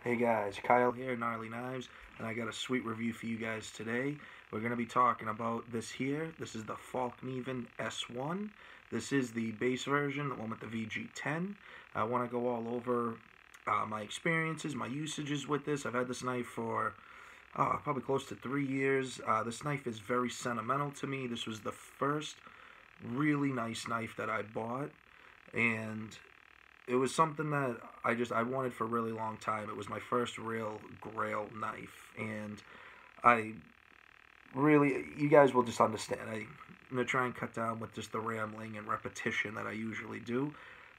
Hey guys, Kyle here, Gnarly Knives, and I got a sweet review for you guys today. We're going to be talking about this here. This is the Fallknïven S1. This is the base version, the one with the VG10. I want to go all over my experiences, my usages with this. I've had this knife for probably close to 3 years. This knife is very sentimental to me. This was the first really nice knife that I bought, and it was something that I wanted for a really long time. It was my first real grail knife, and I really, you guys will just understand. I'm gonna try and cut down with just the rambling and repetition that I usually do,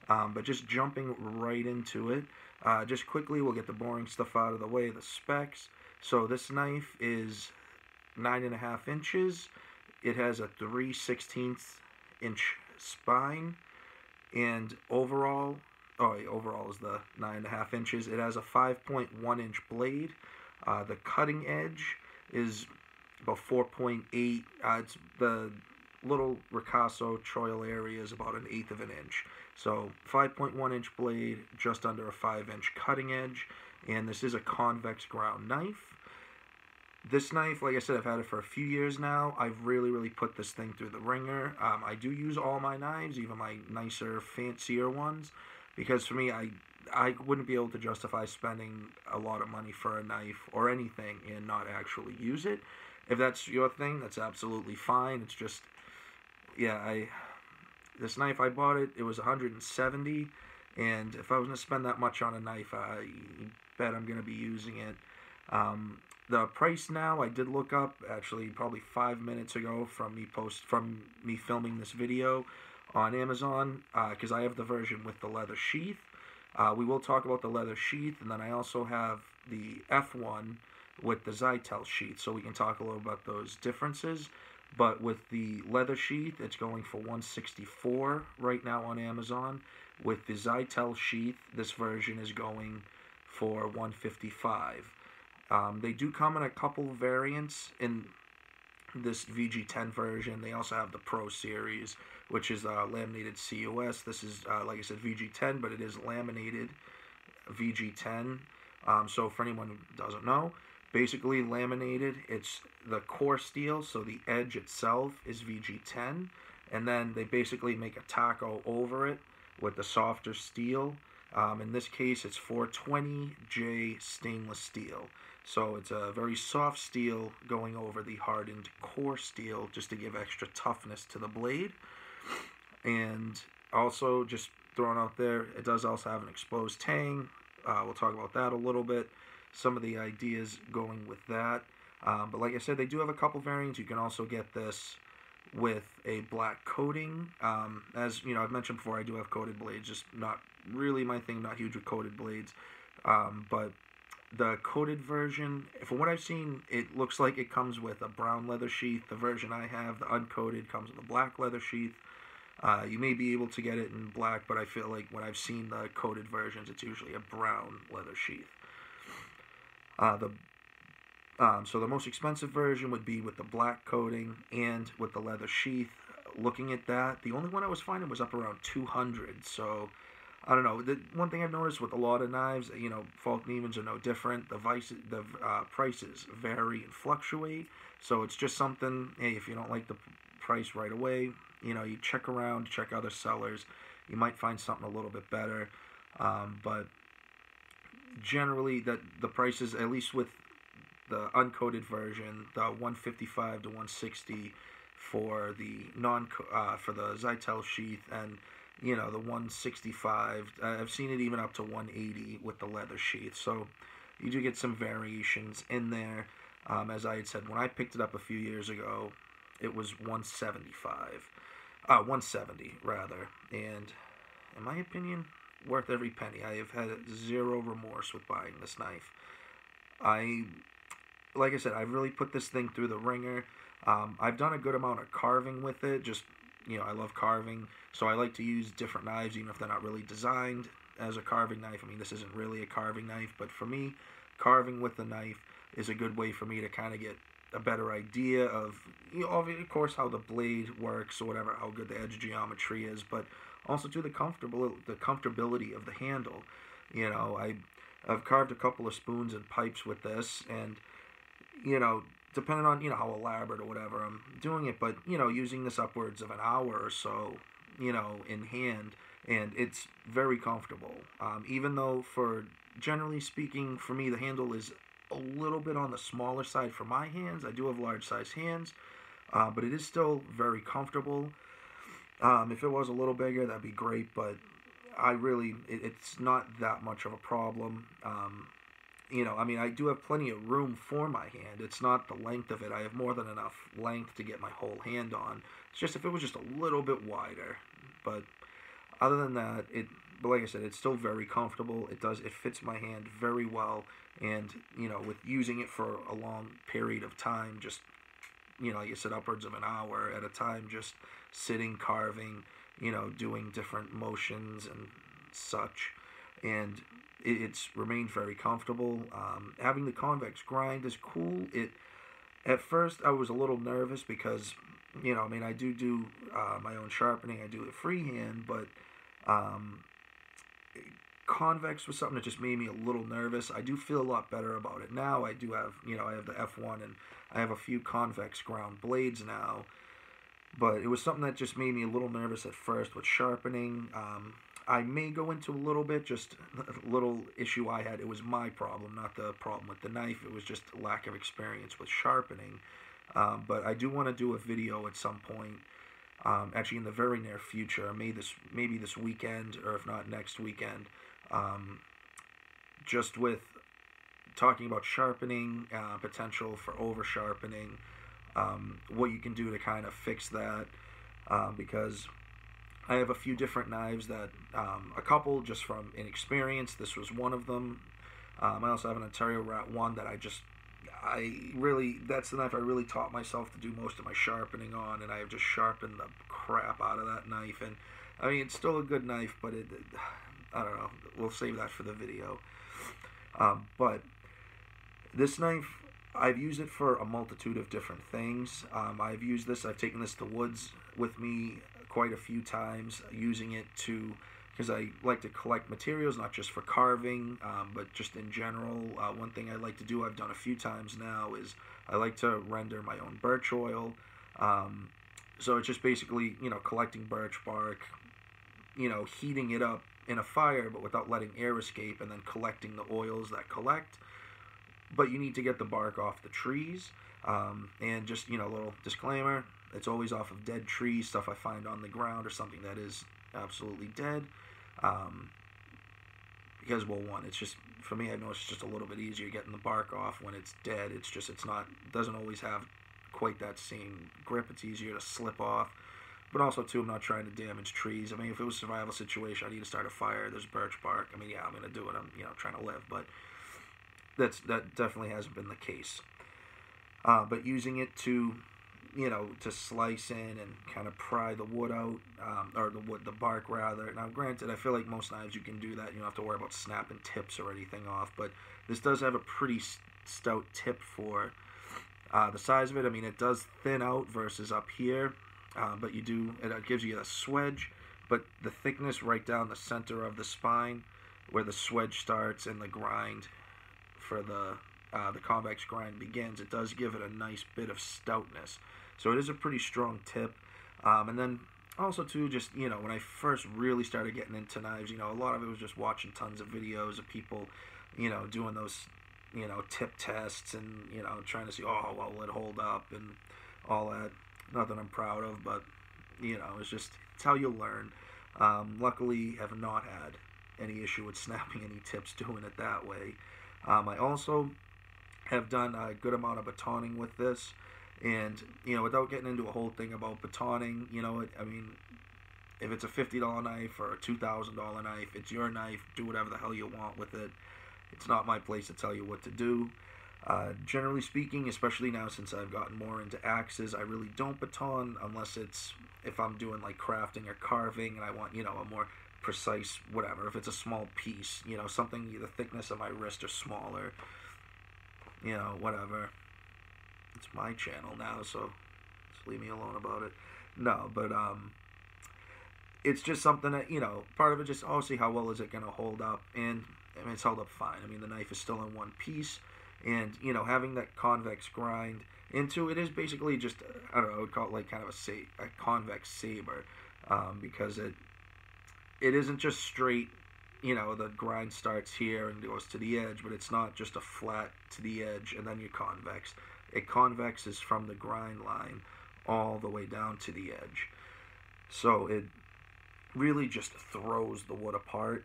but just jumping right into it. Just quickly, we'll get the boring stuff out of the way. The specs. So this knife is 9.5 inches. It has a 3/16 inch spine, and overall is the 9.5 inches. It has a 5.1 inch blade. The cutting edge is about 4.8. It's the little ricasso choil area is about 1/8 of an inch. So 5.1 inch blade, just under a 5 inch cutting edge, and this is a convex ground knife. This knife, like I said, I've had it for a few years now. I've really put this thing through the ringer. I do use all my knives, even my nicer, fancier ones, because for me, I wouldn't be able to justify spending a lot of money for a knife or anything and not actually use it. If that's your thing, that's absolutely fine. It's just, yeah, this knife, I bought it, it was 170, and if I was going to spend that much on a knife, I bet I'm going to be using it. The price now, I did look up actually probably 5 minutes ago from me filming this video on Amazon, because I have the version with the leather sheath. We will talk about the leather sheath, and then I also have the F1 with the Zytel sheath, so we can talk a little about those differences. But with the leather sheath, it's going for $164 right now on Amazon. With the Zytel sheath, this version is going for $155. They do come in a couple variants in this VG10 version. They also have the Pro Series, which is laminated COS. This is, like I said, VG10, but it is laminated VG10. So for anyone who doesn't know, basically laminated, it's the core steel, so the edge itself is VG10, and then they basically make a taco over it with the softer steel. In this case, it's 420J stainless steel. So it's a very soft steel going over the hardened core steel just to give extra toughness to the blade. And also, just thrown out there, it does also have an exposed tang. We'll talk about that a little bit. Some of the ideas going with that. But like I said, they do have a couple variants. You can also get this with a black coating. As you know, I've mentioned before, I do have coated blades, just not really my thing, not huge with coated blades. But the coated version, from what I've seen, it looks like it comes with a brown leather sheath. The version I have, the uncoated, comes with a black leather sheath. You may be able to get it in black, but I feel like when I've seen the coated versions, it's usually a brown leather sheath. So the most expensive version would be with the black coating and with the leather sheath. Looking at that, the only one I was finding was up around 200. So I don't know. The one thing I've noticed with a lot of knives, you know, Fallknîvens are no different. The prices vary and fluctuate. So it's just something. Hey, if you don't like the price right away, you know, you check around, check other sellers. You might find something a little bit better. But generally, the prices, at least with the uncoated version, the 155 to 160 for the for the Zytel sheath, and you know, the 165. I've seen it even up to 180 with the leather sheath. So you do get some variations in there. As I had said, when I picked it up a few years ago, it was 170 rather. And in my opinion, worth every penny. I have had zero remorse with buying this knife. Like I said, I've really put this thing through the ringer. I've done a good amount of carving with it. Just, you know, I love carving, so I like to use different knives, even if they're not really designed as a carving knife. I mean, this isn't really a carving knife, but for me, carving with the knife is a good way for me to kind of get a better idea of, you know, of course, how the blade works or whatever, how good the edge geometry is, but also to the comfortability of the handle. You know, I've carved a couple of spoons and pipes with this, and depending on how elaborate or whatever I'm doing it, but using this upwards of an hour or so, in hand, and it's very comfortable. Even though, for generally speaking, for me the handle is a little bit on the smaller side for my hands. I do have large size hands, but it is still very comfortable. If it was a little bigger, that'd be great, but it's not that much of a problem. I do have plenty of room for my hand. It's not the length of it. I have more than enough length to get my whole hand on. It's just if it was just a little bit wider. But other than that, but like I said, it's still very comfortable. It fits my hand very well. And, with using it for a long period of time, just, like I said, upwards of an hour at a time, just sitting, carving, doing different motions and such. And it's remained very comfortable. Having the convex grind is cool. At first I was a little nervous because, I do my own sharpening. I do it freehand, but convex was something that just made me a little nervous. I do feel a lot better about it now. I do have, I have the F1 and I have a few convex ground blades now. But it was something that just made me a little nervous at first with sharpening. I may go into a little bit, just a little issue I had. It was my problem, not the problem with the knife. It was just lack of experience with sharpening. But I do want to do a video at some point, actually in the very near future, maybe this weekend, or if not next weekend, just with talking about sharpening, potential for over sharpening, what you can do to kind of fix that, because I have a few different knives that, a couple just from inexperience. This was one of them. I also have an Ontario Rat 1 that that's the knife I really taught myself to do most of my sharpening on, and I have just sharpened the crap out of that knife. And it's still a good knife, but I don't know, we'll save that for the video. But this knife, I've used it for a multitude of different things. I've taken this to woods with me quite a few times, using it because I like to collect materials, not just for carving, but just in general. One thing I like to do, I've done a few times now, is I like to render my own birch oil. So it's just basically, collecting birch bark, heating it up in a fire, but without letting air escape, and then collecting the oils that collect. But you need to get the bark off the trees. And just, a little disclaimer, it's always off of dead trees, stuff I find on the ground or something that is absolutely dead. Because, well, one, it's just, for me, I know it's just a little bit easier getting the bark off when it's dead. It doesn't always have quite that same grip. It's easier to slip off. But also, too, I'm not trying to damage trees. If it was a survival situation, I need to start a fire, there's birch bark. Yeah, I'm going to do it. I'm, trying to live. But that definitely hasn't been the case. But using it to slice in and kind of pry the wood out, or the bark rather. Now, granted, I feel like most knives you can do that. You don't have to worry about snapping tips or anything off. But this does have a pretty stout tip for the size of it. It does thin out versus up here, but it gives you a swedge. But the thickness right down the center of the spine, where the swedge starts and the grind for the convex grind begins, it does give it a nice bit of stoutness. So it is a pretty strong tip. And then also too, just, when I first really started getting into knives, a lot of it was just watching tons of videos of people, doing those, tip tests and, trying to see, oh, well, will it hold up and all that. Nothing I'm proud of, but, it's how you learn. Luckily, have not had any issue with snapping any tips doing it that way. I also have done a good amount of batoning with this, and without getting into a whole thing about batoning, if it's a $50 knife or a $2,000 knife, it's your knife. Do whatever the hell you want with it. It's not my place to tell you what to do. Generally speaking, especially now since I've gotten more into axes, I really don't baton unless if I'm doing like crafting or carving and I want a more precise whatever. If it's a small piece, something the thickness of my wrist or smaller, whatever. It's my channel now, so just leave me alone about it. No, but it's just something that, part of it just, see how well is it going to hold up. And I mean, it's held up fine. I mean, the knife is still in one piece, and you know, having that convex grind into it is basically just, I don't know, I would call it like kind of a convex saber, because it isn't just straight. You know, the grind starts here and goes to the edge, but it's not just a flat to the edge and then you convex. It convexes from the grind line all the way down to the edge. So it really just throws the wood apart.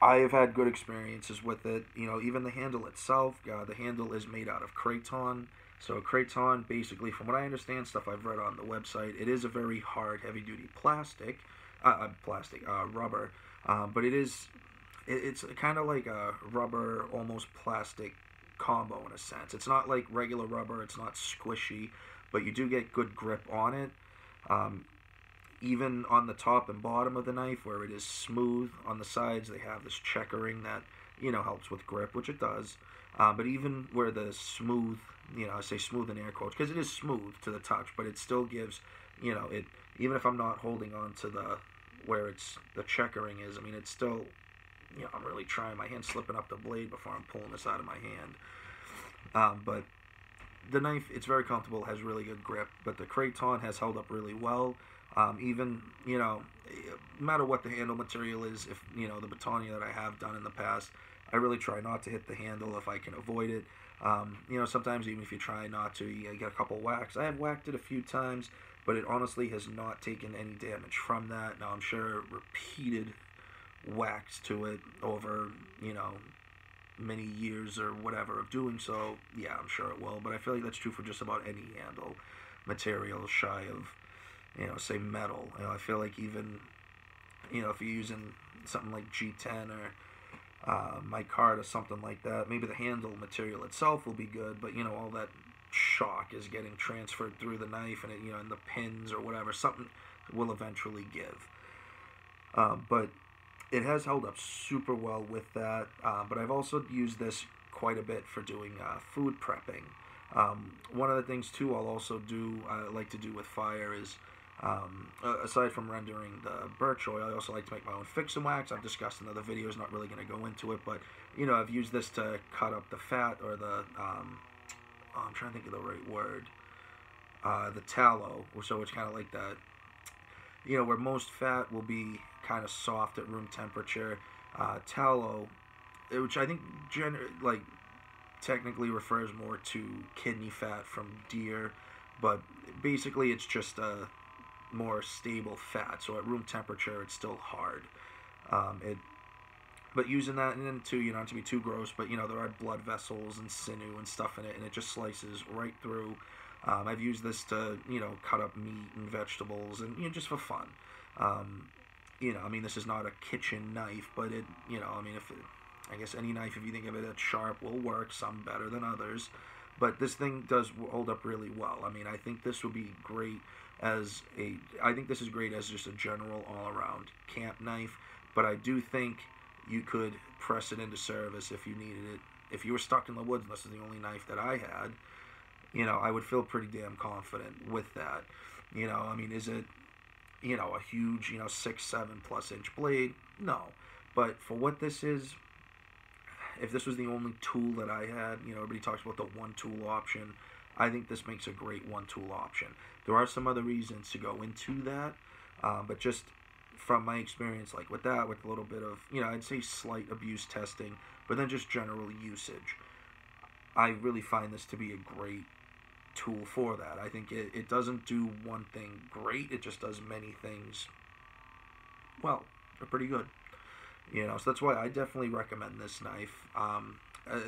I have had good experiences with it. You know, even the handle itself, the handle is made out of kraton. So kraton, basically, from what I understand, stuff I've read on the website, it is a very hard, heavy-duty rubber, but it's kind of like a rubber, almost plastic combo in a sense. It's not like regular rubber, it's not squishy, but you do get good grip on it. Even on the top and bottom of the knife, where it is smooth, on the sides they have this checkering that, you know, helps with grip, which it does. But even where the smooth, you know, I say smooth in air quotes, because it is smooth to the touch, but it still gives, you know, it, even if I'm not holding on to where it's, the checkering is, I mean, it's still, you know, I'm really trying, my hand's slipping up the blade before I'm pulling this out of my hand. But the knife, it's very comfortable, has really good grip, but the kraton has held up really well. Even, you know, no matter what the handle material is, if, you know, the Britannia that I have done in the past, I really try not to hit the handle if I can avoid it. You know, sometimes even if you try not to, you get a couple whacks. I have whacked it a few times, but it honestly has not taken any damage from that. Now, I'm sure repeated whacks to it over, you know, many years or whatever of doing so, yeah, I'm sure it will. But I feel like that's true for just about any handle material shy of, you know, say metal. You know, I feel like even, you know, if you're using something like G10 or micarta or something like that, maybe the handle material itself will be good, but, you know, all that shock is getting transferred through the knife, and it, you know, and the pins or whatever, something will eventually give. But it has held up super well with that. But I've also used this quite a bit for doing food prepping. One of the things too I'll also do, I like to do with fire is, aside from rendering the birch oil, I also like to make my own fix and wax. I've discussed in other videos, not really going to go into it, but, you know, I've used this to cut up the fat, or the, I'm trying to think of the right word, the tallow, so it's kind of like that, you know, where most fat will be kind of soft at room temperature, tallow, which I think technically refers more to kidney fat from deer, but basically it's just a more stable fat, so at room temperature it's still hard. But using that, and then too, you know, not to be too gross, but, you know, there are blood vessels and sinew and stuff in it, and it just slices right through. I've used this to, you know, cut up meat and vegetables, and, you know, just for fun. You know, I mean, this is not a kitchen knife, but it, you know, I mean, I guess any knife, if you think of it as sharp, will work, some better than others. But this thing does hold up really well. I mean, I think this would be great I think this is great as just a general all-around camp knife, but I do think you could press it into service if you needed it. If you were stuck in the woods and this is the only knife that I had, you know, I would feel pretty damn confident with that. You know, I mean, is it, you know, a huge, you know, 6-7+ inch blade? No. But for what this is, if this was the only tool that I had, you know, everybody talks about the one tool option. I think this makes a great one tool option. There are some other reasons to go into that, but just from my experience, like with that, with a little bit of, you know, I'd say slight abuse testing, but then just general usage, I really find this to be a great tool for that. I think it doesn't do one thing great, it just does many things, well, they're pretty good. You know, so that's why I definitely recommend this knife.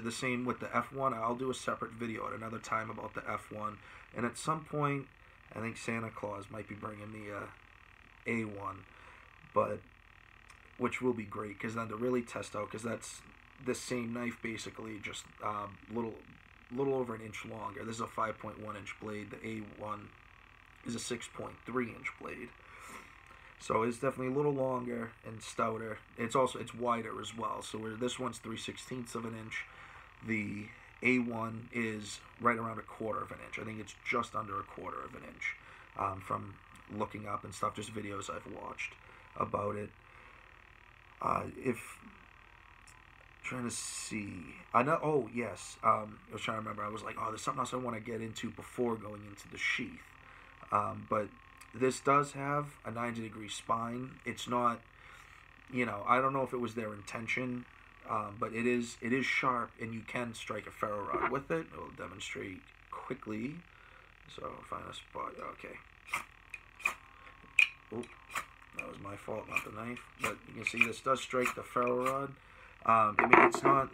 The same with the F1. I'll do a separate video at another time about the F1. And at some point, I think Santa Claus might be bringing me a A1, but which will be great, because then to really test out, because that's the same knife basically, just little over an inch longer. This is a 5.1 inch blade. The A1 is a 6.3 inch blade. So it's definitely a little longer and stouter. It's wider as well. So where this one's 3/16 of an inch, the A1 is right around 1/4 of an inch. I think it's just under 1/4 of an inch, from looking up and stuff, just videos I've watched about it. If trying to see, I know. Oh yes, I was trying to remember. I was like, oh, there's something else I want to get into before going into the sheath. But this does have a 90-degree spine. It's not, I don't know if it was their intention, but it is sharp, and you can strike a ferro rod with it. I'll demonstrate quickly. So find a spot. Okay. Oh, that was my fault, not the knife. But you can see this does strike the ferro rod. I mean, it's not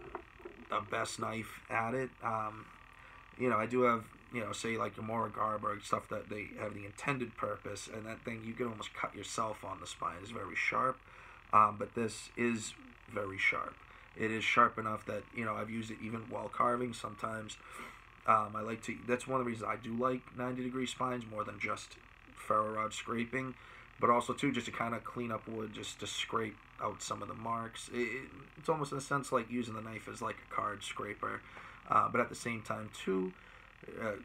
the best knife at it. I do have, say like a Mora Garber, stuff that they have the intended purpose, and that thing you can almost cut yourself on the spine. It's very sharp, but this is very sharp. It is sharp enough that, I've used it even while carving. Sometimes I like to, that's one of the reasons I do like 90-degree spines more than just ferro rod scraping, but also too just to kind of clean up wood, just to scrape out some of the marks. It's almost in a sense like using the knife as like a card scraper, but at the same time too,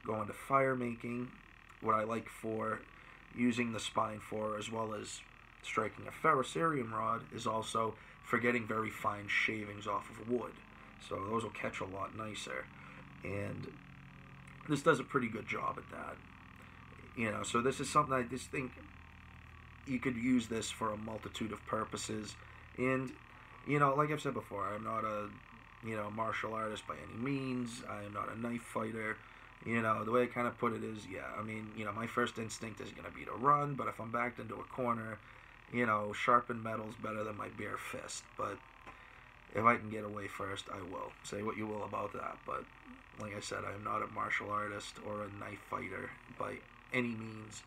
going to fire making, what I like for using the spine for, as well as striking a ferrocerium rod, is also for getting very fine shavings off of wood. So those will catch a lot nicer, and this does a pretty good job at that. So this is something I just think you could use this for a multitude of purposes. And like I've said before, I'm not a martial artist by any means. I am not a knife fighter. The way I kind of put it is, my first instinct is going to be to run, but if I'm backed into a corner, sharpened metal's better than my bare fist. But if I can get away first, I will. Say what you will about that, but like I said, I am not a martial artist or a knife fighter by any means.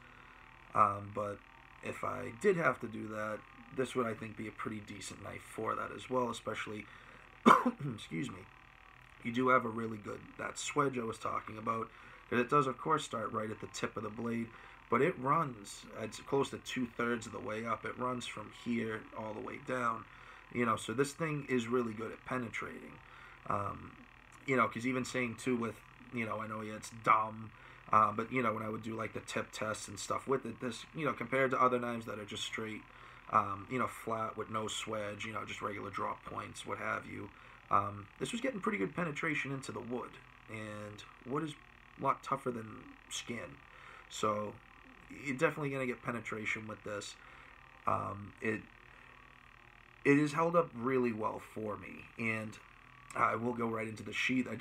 But if I did have to do that, this would, I think, be a pretty decent knife for that as well, especially, excuse me, you do have a really good, that swedge I was talking about, because it does, of course, start right at the tip of the blade, but it runs, it's close to 2/3 of the way up. It runs from here all the way down, so this thing is really good at penetrating, because even saying, too, with, I know, it's dumb, but, when I would do, like, the tip tests and stuff with it, this, compared to other knives that are just straight, flat with no swedge, just regular drop points, what have you, this was getting pretty good penetration into the wood, and wood is a lot tougher than skin, so you're definitely going to get penetration with this. It is held up really well for me, and I will go right into the sheath. I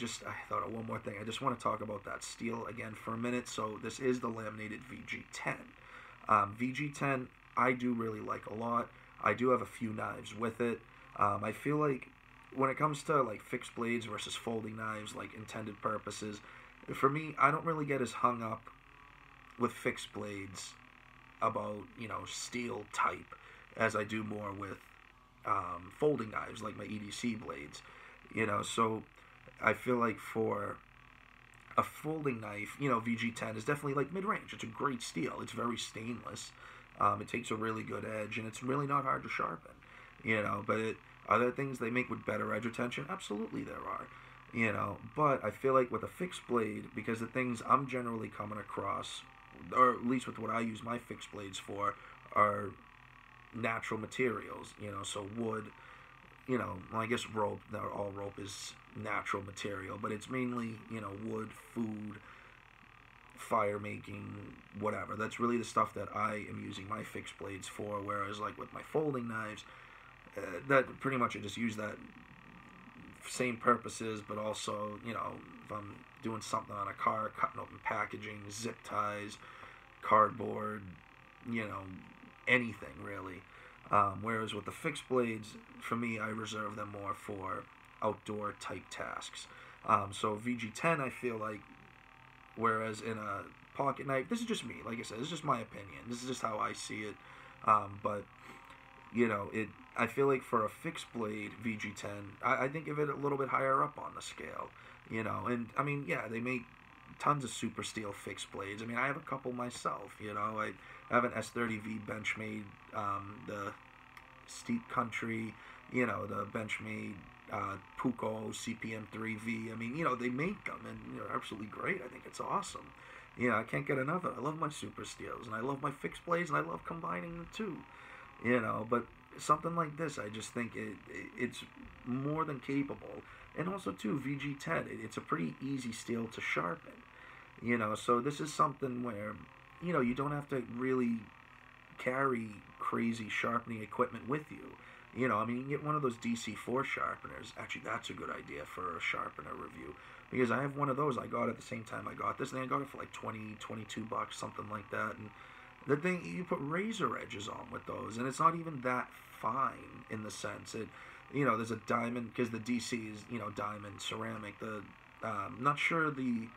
thought of one more thing. I just want to talk about that steel again for a minute. So this is the laminated VG10. VG10 I do really like a lot. I do have a few knives with it. I feel like when it comes to like fixed blades versus folding knives, like intended purposes, for me, I don't really get as hung up with fixed blades about, steel type as I do more with folding knives like my EDC blades. So I feel like for a folding knife, VG10 is definitely like mid-range. It's a great steel. It's very stainless. It takes a really good edge, and it's really not hard to sharpen. But are there things they make with better edge retention? Absolutely there are. But I feel like with a fixed blade, because the things I'm generally coming across, or at least with what I use my fixed blades for, are natural materials. So wood, well, I guess rope, not all rope is natural material, but it's mainly, wood, food, fire making, whatever. That's really the stuff that I am using my fixed blades for, whereas like with my folding knives, that pretty much I just use that same purposes, but also, if I'm doing something on a car, cutting open packaging, zip ties, cardboard, anything really. Whereas with the fixed blades, for me, I reserve them more for outdoor type tasks. So VG10, I feel like, whereas in a pocket knife, this is just me, like I said, this is just my opinion. This is just how I see it. But, I feel like for a fixed blade VG10, I think of it a little bit higher up on the scale, and I mean, yeah, they make tons of super steel fixed blades. I mean, I have a couple myself, I have an S30V Benchmade, the Steep Country, the Benchmade Puko CPM3V. I mean, they make them, and they're absolutely great. I think it's awesome. I can't get enough of it. I love my super steels, and I love my fixed blades, and I love combining the two. But something like this, I just think it's more than capable. And also, too, VG10, it's a pretty easy steel to sharpen. So this is something where, you don't have to really carry crazy sharpening equipment with you. I mean, you can get one of those DC4 sharpeners. Actually, that's a good idea for a sharpener review. Because I have one of those I got at the same time I got this. And I got it for like 20, 22 bucks, something like that. And the thing, you put razor edges on with those. And it's not even that fine in the sense. There's a diamond, because the DC is, diamond ceramic. Not sure the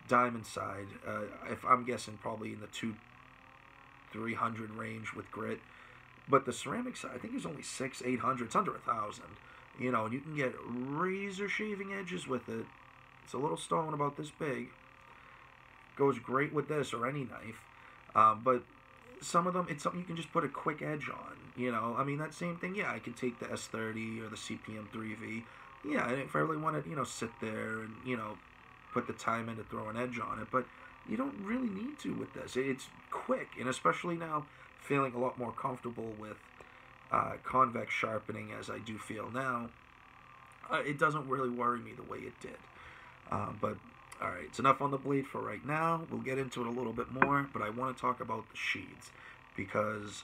diamond side. If I'm guessing probably in the 300 range with grit. But the ceramic side, I think is only 800. It's under 1,000. And you can get razor shaving edges with it. It's a little stone about this big. Goes great with this or any knife. But some of them, it's something you can just put a quick edge on. I mean, that same thing, yeah, I can take the S30 or the CPM 3V. Yeah, if I really want to, sit there and, put the time in to throw an edge on it. But you don't really need to with this. It's quick, and especially now, feeling a lot more comfortable with convex sharpening as I do feel now, it doesn't really worry me the way it did. But, alright, it's enough on the blade for right now. We'll get into it a little bit more, but I want to talk about the sheaths, because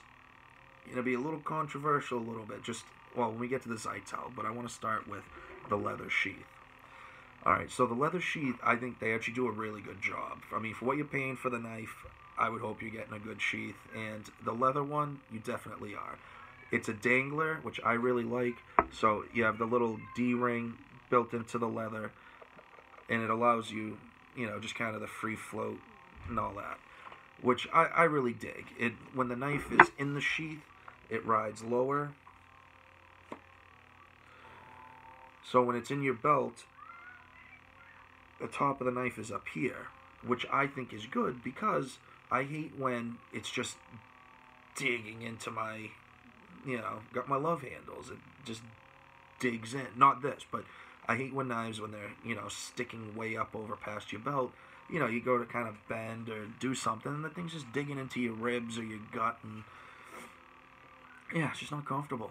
it'll be a little controversial a little bit, when we get to the Zytel, but I want to start with the leather sheath. Alright, so the leather sheath, I think they actually do a really good job. I mean, for what you're paying for the knife, I would hope you're getting a good sheath, and the leather one, you definitely are. It's a dangler, which I really like, so you have the little D-ring built into the leather, and it allows you, just kind of the free float and all that, which I really dig. When the knife is in the sheath, it rides lower, so when it's in your belt, the top of the knife is up here, which I think is good, because I hate when it's just digging into my, got my love handles. It just digs in. Not this, but I hate when knives, when they're, sticking way up over past your belt. You go to kind of bend or do something, and the thing's just digging into your ribs or your gut, and yeah, it's just not comfortable.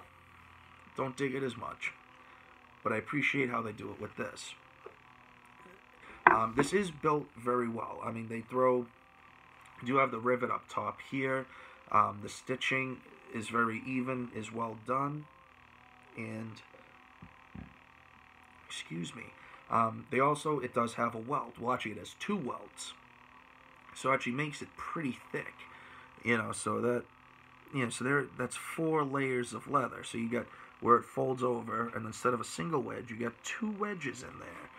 Don't dig it as much. But I appreciate how they do it with this. This is built very well. I mean, they do have the rivet up top here. The stitching is very even, is well done. And, excuse me, it does have a welt. Well, actually, it has 2 welts. So it actually makes it pretty thick. So that's 4 layers of leather. So you got where it folds over, and instead of a single wedge, you got 2 wedges in there.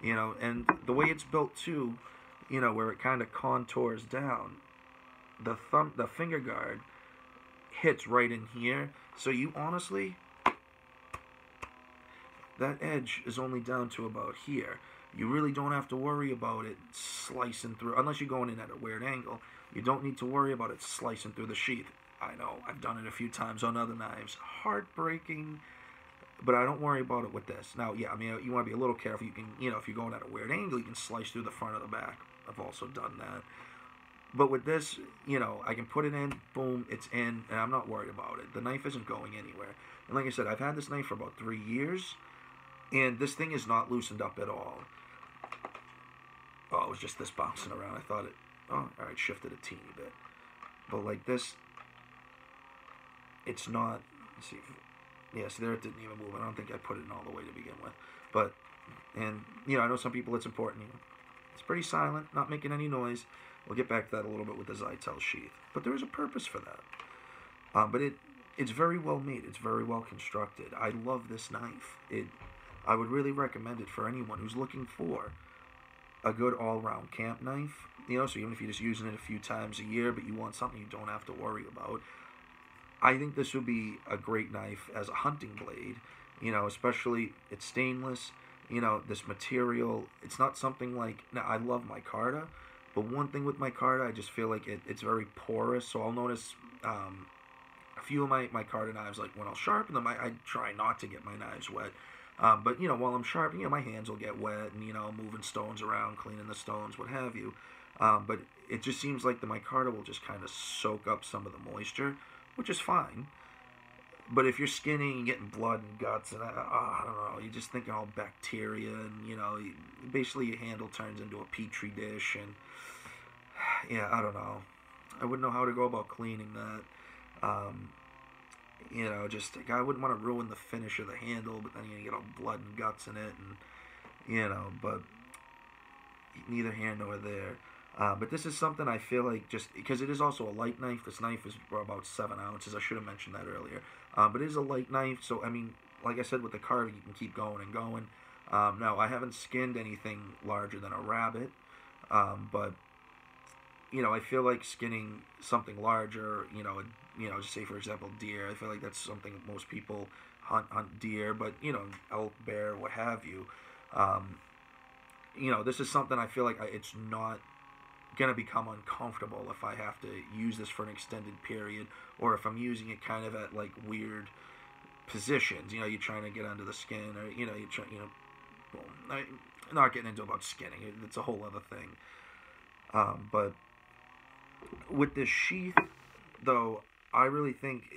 And the way it's built too, where it kind of contours down, the finger guard hits right in here. So you honestly, that edge is only down to about here. You really don't have to worry about it slicing through, unless you're going in at a weird angle. You don't need to worry about it slicing through the sheath. I know, I've done it a few times on other knives. Heartbreaking. But I don't worry about it with this. Now, yeah, I mean, you want to be a little careful. You can, if you're going at a weird angle, you can slice through the front or the back. I've also done that. But with this, I can put it in, boom, it's in, and I'm not worried about it. The knife isn't going anywhere. And like I said, I've had this knife for about 3 years, and this thing is not loosened up at all. Oh, it was just this bouncing around. I thought alright, shifted a teeny bit. But like this, it's not, let's see, yeah, so there it didn't even move. I don't think I put it in all the way to begin with. But, and, I know some people it's important. It's pretty silent, not making any noise. We'll get back to that a little bit with the Zytel sheath. But there is a purpose for that. But it's very well made. It's very well constructed. I love this knife. I would really recommend it for anyone who's looking for a good all-round camp knife. So even if you're just using it a few times a year, but you want something you don't have to worry about, I think this would be a great knife as a hunting blade, especially it's stainless, this material, it's not something like, now I love micarta, but one thing with micarta, I just feel like it's very porous, so I'll notice a few of my micarta knives, like when I'll sharpen them, I try not to get my knives wet, but, while I'm sharpening, my hands will get wet, and, moving stones around, cleaning the stones, what have you, but it just seems like the micarta will just kind of soak up some of the moisture, which is fine. But if you're skinning and getting blood and guts, and I don't know, you're just thinking all bacteria, and basically your handle turns into a petri dish, and yeah, I don't know. I wouldn't know how to go about cleaning that. Just like, I wouldn't want to ruin the finish of the handle, but then you get all blood and guts in it, and but neither here nor there. But this is something I feel like, just because it is also a light knife. This knife is about 7 ounces. I should have mentioned that earlier. But it is a light knife, so I mean, like I said, with the carving, you can keep going and going. Now, I haven't skinned anything larger than a rabbit, but I feel like skinning something larger, just say for example deer. I feel like that's something most people hunt deer, but elk, bear, what have you. This is something I feel like it's not gonna become uncomfortable if I have to use this for an extended period, or if I'm using it kind of at like weird positions. You're trying to get under the skin, or you're trying, I'm not getting into about skinning. It's a whole other thing. But with this sheath, though, I really think,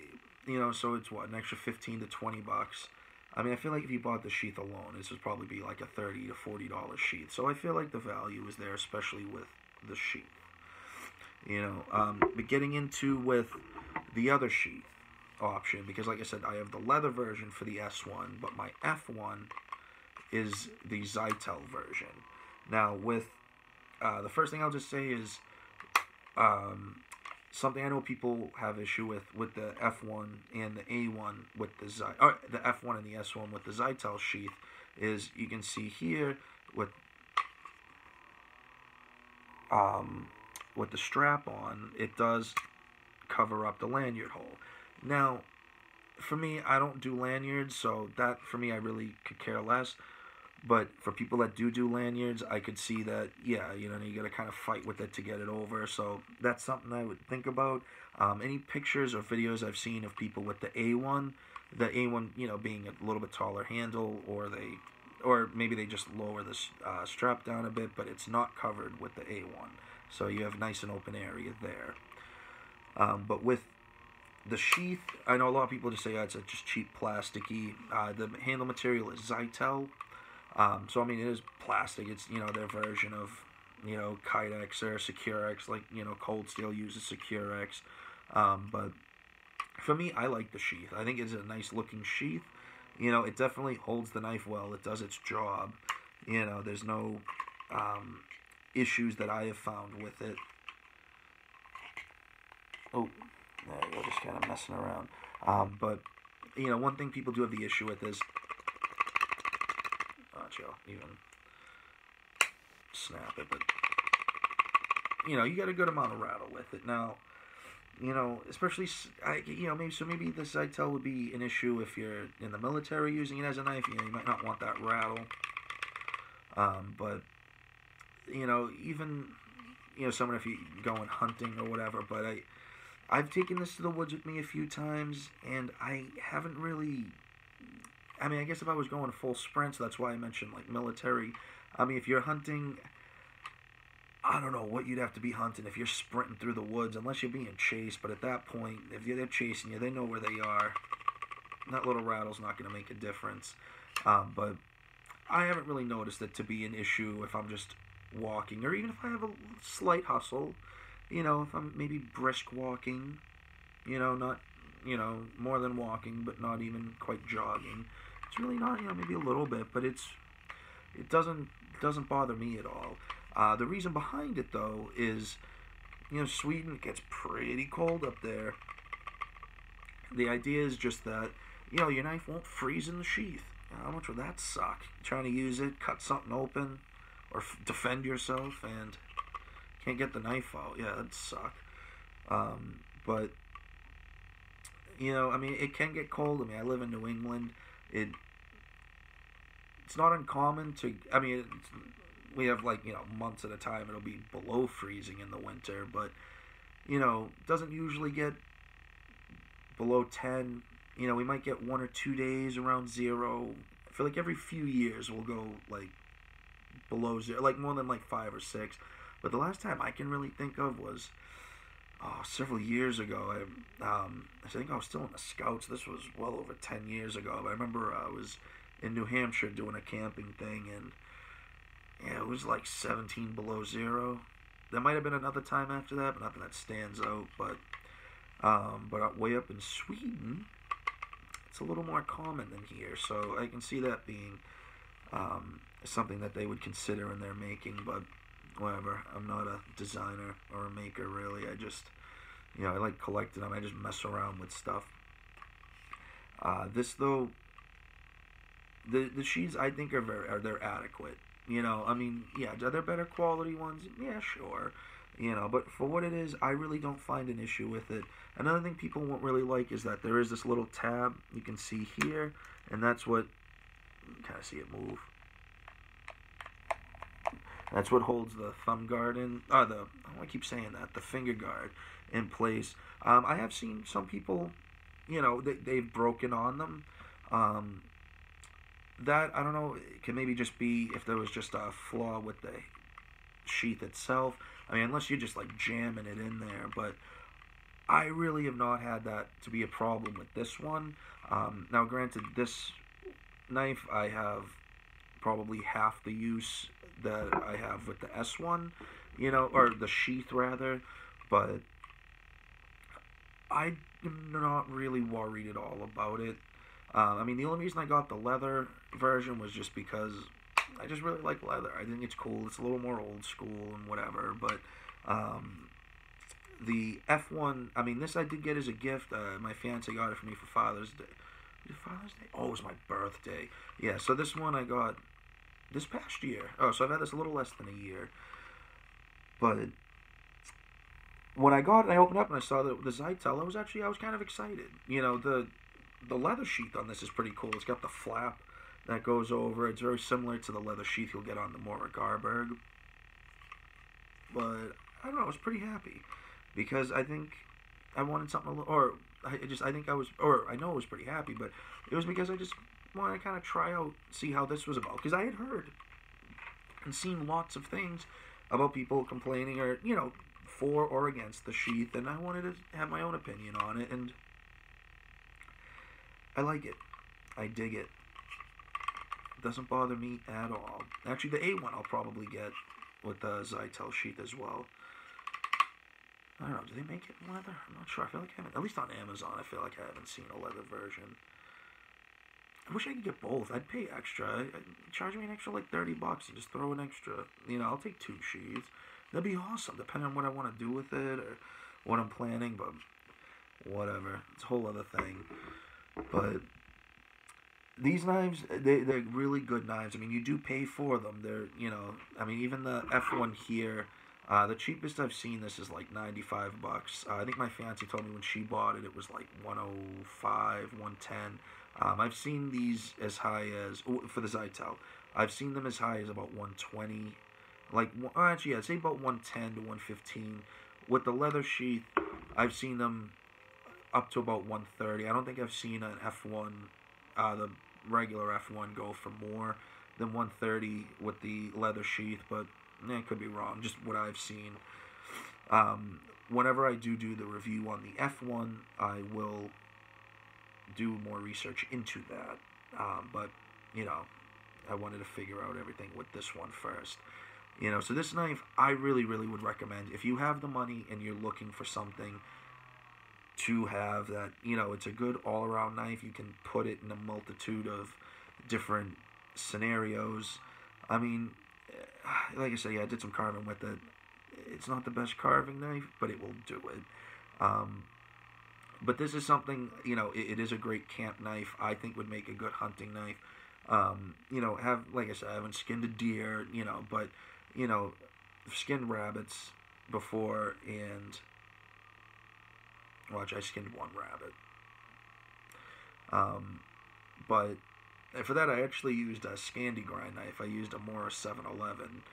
so it's what, an extra 15 to 20 bucks. I mean, I feel like if you bought the sheath alone, this would probably be like a $30 to $40 sheath. So I feel like the value is there, especially with the sheath. But getting into with the other sheath option, because like I said, I have the leather version for the S1, but my F1 is the Zytel version. Now, with the first thing I'll just say is something I know people have issue with the F1 and the A1 with the F1 and the S1 with the Zytel sheath, is you can see here with the strap on, it does cover up the lanyard hole. Now, for me, I don't do lanyards, so that, for me, I really could care less. But for people that do lanyards, I could see that, yeah, you gotta kind of fight with it to get it over. So that's something I would think about. Any pictures or videos I've seen of people with the A1, being a little bit taller handle, or maybe they just lower the strap down a bit, but it's not covered with the A1. So you have nice and open area there. But with the sheath, I know a lot of people just say, it's just cheap plasticky. The handle material is Zytel. So I mean, it is plastic. It's, their version of, Kydex or Securex, like, Cold Steel uses Securex. But for me, I like the sheath. I think it's a nice looking sheath. It definitely holds the knife well. It does its job. There's no issues that I have found with it. Oh, there you go, just kind of messing around. But, one thing people do have the issue with is, even snap it, but you got a good amount of rattle with it. Now, especially maybe the Zytel would be an issue if you're in the military using it as a knife. You might not want that rattle. But even someone, if you going hunting or whatever. But I've taken this to the woods with me a few times, and I haven't really. I mean, I guess if I was going full sprint, so that's why I mentioned, like, military. I mean, if you're hunting, I don't know what you'd have to be hunting if you're sprinting through the woods, unless you're being chased. But at that point, if they're chasing you, they know where they are. That little rattle's not going to make a difference. But I haven't really noticed it to be an issue if I'm just walking, or even if I have a slight hustle. If I'm maybe brisk walking, not, more than walking, but not even quite jogging. It's really not, maybe a little bit, but it doesn't bother me at all. The reason behind it, though, is, Sweden, it gets pretty cold up there. The idea is just that, your knife won't freeze in the sheath. How much would that suck? Trying to use it, cut something open, or defend yourself, and can't get the knife out. Yeah, that'd suck. But I mean, it can get cold. I mean, I live in New England. It's not uncommon to, I mean, we have, like, months at a time it'll be below freezing in the winter, but, it doesn't usually get below 10. We might get 1 or 2 days around 0. I feel like every few years we'll go, like, below 0, like more than, like, 5 or 6. But the last time I can really think of was, several years ago. I think I was still in the Scouts. This was well over 10 years ago. But I remember I was in New Hampshire doing a camping thing, and yeah, it was like 17 below zero. There might have been another time after that, but nothing that stands out. But way up in Sweden, it's a little more common than here, so I can see that being something that they would consider in their making. But whatever, I'm not a designer or a maker really. I just, I like collecting them. I just mess around with stuff. This though, the sheets I think they're adequate. I mean, yeah, are there better quality ones? Yeah, sure. But for what it is, I really don't find an issue with it. Another thing people won't really like is that there is this little tab you can see here, and that's what, you can kind of see it move. That's what holds the thumb guard in, I keep saying that, the finger guard in place. I have seen some people, they've broken on them. That, I don't know, it can maybe just be if there was just a flaw with the sheath itself. I mean, unless you're just like jamming it in there. But I really have not had that to be a problem with this one. Now, granted, this knife I have probably half the use that I have with the S1, or the sheath rather. But I am not really worried at all about it. I mean, the only reason I got the leather version was just because I just really like leather. I think it's cool. It's a little more old school and whatever. But the F1, I mean, this I did get as a gift. My fiance got it for me for Father's Day. Was it Father's Day? Oh, it was my birthday. Yeah, so this one I got this past year. Oh, so I've had this a little less than a year. But when I got it, I opened up and I saw the Zytel. I was kind of excited. The leather sheath on this is pretty cool. It's got the flap that goes over. It's very similar to the leather sheath you'll get on the Mora Garberg. But I don't know. I was pretty happy because I think I wanted something a little, or I think I was, or I know I was pretty happy, but it was because I just wanted to kind of try out, see how this was about. Because I had heard and seen lots of things about people complaining or, for or against the sheath, and I wanted to have my own opinion on it, and I like it. I dig it. It doesn't bother me at all. Actually, the A1 I'll probably get with the Zytel sheath as well. I don't know, do they make it in leather? I'm not sure. I feel like I haven't, at least on Amazon, I feel like I haven't seen a leather version. I wish I could get both. I'd pay extra. Charge me an extra like $30 and just throw an extra, I'll take 2 sheaths. That'd be awesome, depending on what I want to do with it or what I'm planning, but whatever. It's a whole other thing. But these knives, they're really good knives. I mean, you do pay for them. They're, I mean, even the F1 here, the cheapest I've seen this is like $95. I think my fiance told me when she bought it, it was like $105, $110. I've seen these as high as, for the Zytel, I've seen them as high as about $120. Like, actually, I'd say about $110 to $115. With the leather sheath, I've seen them up to about $130. I don't think I've seen an F1, the regular F1 go for more than $130 with the leather sheath, but it could be wrong, just what I've seen. Whenever I do the review on the F1, I will do more research into that, but, I wanted to figure out everything with this one first. So this knife, I really, really would recommend. If you have the money and you're looking for something to have that, it's a good all-around knife. You can put it in a multitude of different scenarios. I mean, like I said, yeah, I did some carving with it. It's not the best carving knife, but it will do it. But this is something, it is a great camp knife. I think would make a good hunting knife. Like I said, I haven't skinned a deer, but, I've skinned rabbits before, and watch, I skinned one rabbit. But for that, I actually used a Scandi grind knife. I used a Mora 711.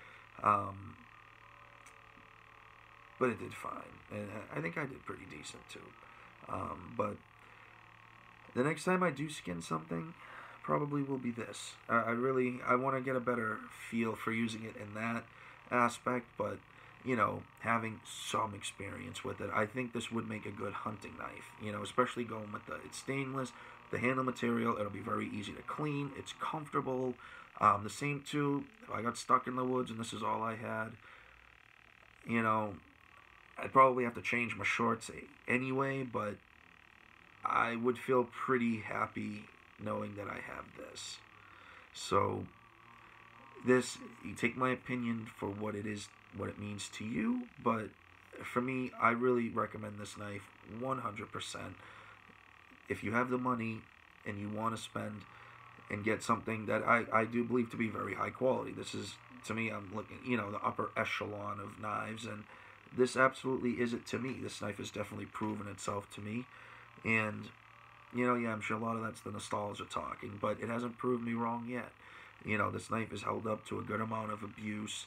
But it did fine. And I think I did pretty decent, too. But the next time I do skin something, probably will be this. I want to get a better feel for using it in that aspect, but, having some experience with it. I think this would make a good hunting knife, especially going with it's stainless, the handle material, it'll be very easy to clean, it's comfortable. The same too, if I got stuck in the woods and this is all I had, I'd probably have to change my shorts anyway, but I would feel pretty happy knowing that I have this. So this, you take my opinion for what it is, what it means to you, but for me, I really recommend this knife 100%. If you have the money and you want to spend and get something that I do believe to be very high quality. This is, to me, I'm looking, the upper echelon of knives, and this absolutely is it to me. This knife has definitely proven itself to me, and, yeah, I'm sure a lot of that's the nostalgia talking, but it hasn't proved me wrong yet. This knife is held up to a good amount of abuse,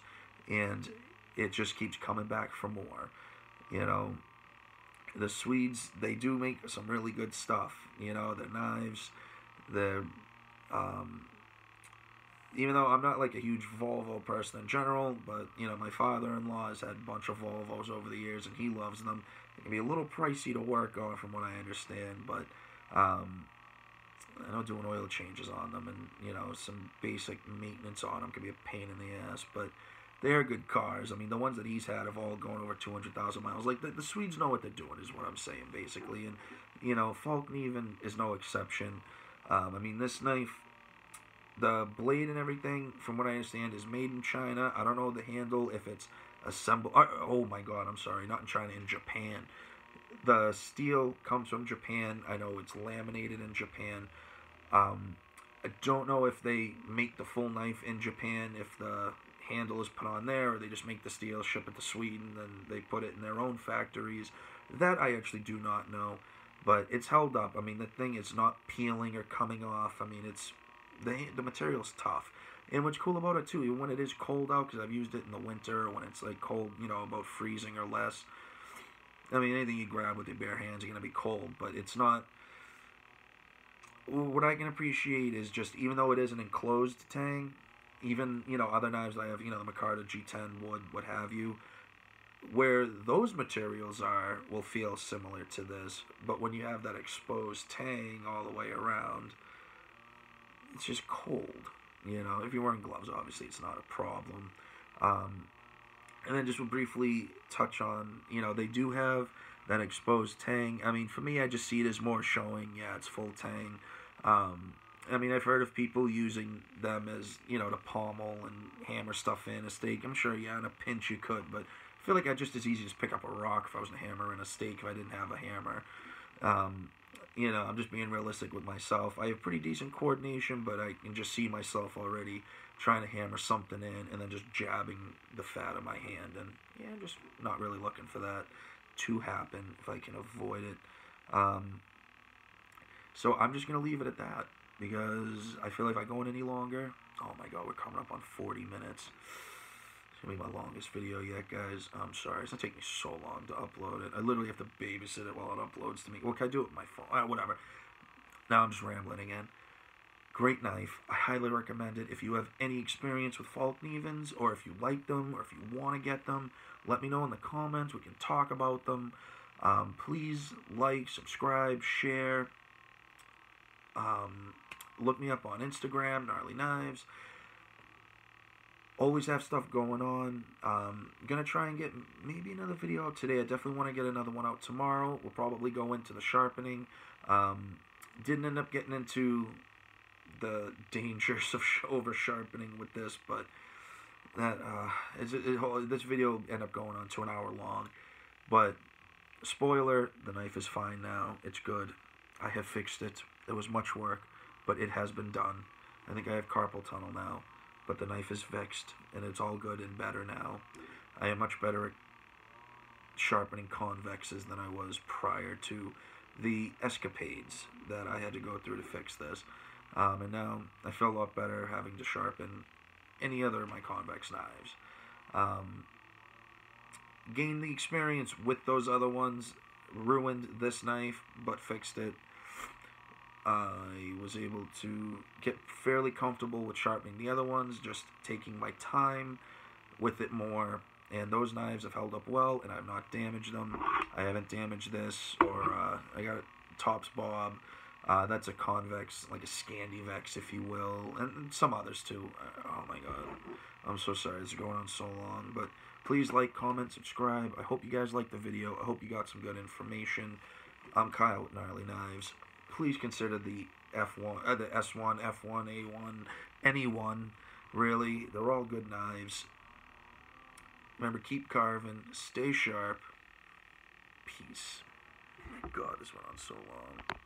and it just keeps coming back for more. The Swedes, they do make some really good stuff. Their knives, their even though I'm not like a huge Volvo person in general, but my father-in-law has had a bunch of Volvos over the years, and he loves them. It can be a little pricey to work on, from what I understand, but I know doing oil changes on them and some basic maintenance on them can be a pain in the ass, but they're good cars. I mean, the ones that he's had have all gone over 200,000 miles. Like, the Swedes know what they're doing, is what I'm saying, basically. And, Fallknïven is no exception. I mean, this knife, the blade and everything, from what I understand, is made in China. I don't know the handle, if it's assembled. Oh, my God, I'm sorry. Not in China, in Japan. The steel comes from Japan. I know it's laminated in Japan. I don't know if they make the full knife in Japan, if the handle is put on there, or they just make the steel, ship it to Sweden, and they put it in their own factories. That I actually do not know, but it's held up. I mean, the thing is not peeling or coming off. I mean, it's the material's tough. And what's cool about it too, even when it is cold out, because I've used it in the winter when it's like cold, about freezing or less. I mean, anything you grab with your bare hands are gonna be cold, but it's not. What I can appreciate is just, even though it is an enclosed tang, even, other knives I have, the Micarta G10 wood, what have you, where those materials will feel similar to this, but when you have that exposed tang all the way around, it's just cold, if you're wearing gloves, obviously, it's not a problem. And then just to briefly touch on, they do have that exposed tang. I mean, for me, I just see it as more showing, yeah, it's full tang. I mean, I've heard of people using them as, to pommel and hammer stuff in a steak. I'm sure, yeah, in a pinch you could, but I feel like I'd just as easy just pick up a rock if I was to hammer in a steak if I didn't have a hammer. I'm just being realistic with myself. I have pretty decent coordination, but I can just see myself already trying to hammer something in and then just jabbing the fat of my hand. And, yeah, I'm just not really looking for that to happen if I can avoid it. So I'm just going to leave it at that, because I feel like if I go in any longer, oh my God, we're coming up on 40 minutes. It's going to be my longest video yet, guys. I'm sorry. It's going to take me so long to upload it. I literally have to babysit it while it uploads to me. Well, can I do it with my phone? Whatever. Now I'm just rambling again. Great knife. I highly recommend it. If you have any experience with Fallknïvens, or if you like them, or if you want to get them, let me know in the comments. We can talk about them. Please like, subscribe, share. Look me up on Instagram, Gnarly Knives. Always have stuff going on. Gonna try and get maybe another video out today. I definitely want to get another one out tomorrow. We'll probably go into the sharpening. Didn't end up getting into the dangers of over sharpening with this, but this video ended up going on to an hour long. But spoiler, the knife is fine now. It's good. I have fixed it. It was much work, but it has been done. I think I have carpal tunnel now, but the knife is fixed, and it's all good and better now. I am much better at sharpening convexes than I was prior to the escapades that I had to go through to fix this. And now I feel a lot better having to sharpen any other of my convex knives. Gained the experience with those other ones, ruined this knife, but fixed it. I was able to get fairly comfortable with sharpening the other ones, just taking my time with it more. And those knives have held up well, and I've not damaged them. I haven't damaged this, or I got a Tops Bob. That's a convex, like a Scandivex, if you will, and some others too. Oh my god, I'm so sorry this is going on so long, but please like, comment, subscribe. I hope you guys liked the video. I hope you got some good information. I'm Kyle with Gnarly Knives. Please consider the F1, the S1, F1, A1, any one. Really, they're all good knives. Remember, keep carving, stay sharp. Peace. Oh my god, this went on so long.